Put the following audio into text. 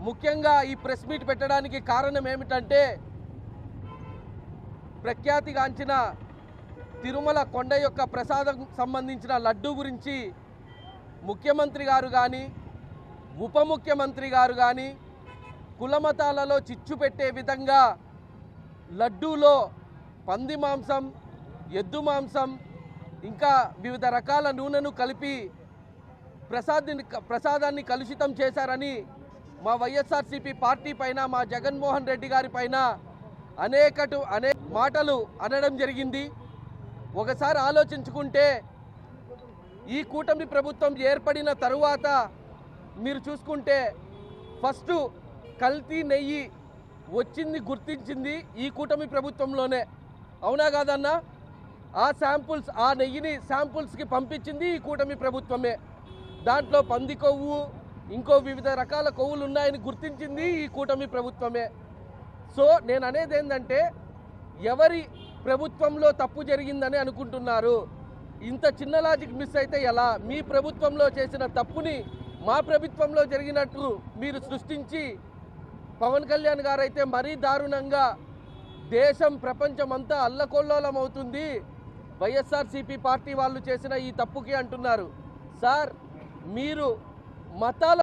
ముఖ్యంగా ఈ press meet పెట్టడానికి కారణం ఏమిటంటే ప్రఖ్యాతిగాంచిన తిరుమల కొండ యొక్క ప్రసాదం సంబంధించిన లడ్డు గురించి ముఖ్యమంత్రి గారు కానీ ఉప ముఖ్యమంత్రి గారు కానీ కులమతాలలో చిచ్చు పెట్టే విధంగా లడ్డూలో పంది మాంసం, ఎద్దు మాంసం, ఇంకా వివిధ రకాల నూనెను కలిపి ప్రసాదాన్ని కలుషితం చేశారని మా వైఎస్ఆర్సీపీ పార్టీ పైన, మా జగన్మోహన్ రెడ్డి గారి పైన అనేక మాటలు అనడం జరిగింది. ఒకసారి ఆలోచించుకుంటే ఈ కూటమి ప్రభుత్వం ఏర్పడిన తరువాత మీరు చూసుకుంటే ఫస్ట్ కల్తీ నెయ్యి వచ్చింది గుర్తించింది ఈ కూటమి ప్రభుత్వంలోనే. అవునా కాదన్నా? ఆ నెయ్యిని శాంపుల్స్కి పంపించింది ఈ కూటమి ప్రభుత్వమే. దాంట్లో పంది కొవ్వు, ఇంకో వివిధ రకాల కొవ్వులు ఉన్నాయని గుర్తించింది ఈ కూటమి ప్రభుత్వమే. సో నేను అనేది ఏంటంటే, ఎవరి ప్రభుత్వంలో తప్పు జరిగిందని అనుకుంటున్నారు? ఇంత చిన్న లాజిక్ మిస్ అయితే ఎలా? మీ ప్రభుత్వంలో చేసిన తప్పుని మా ప్రభుత్వంలో జరిగినట్టు మీరు సృష్టించి, పవన్ కళ్యాణ్ గారు అయితే మరీ దారుణంగా దేశం ప్రపంచం అంతా అల్లకొల్లోలం అవుతుంది వైఎస్ఆర్సీపీ పార్టీ వాళ్ళు చేసిన ఈ తప్పుకి అంటున్నారు. సార్, మీరు మతాల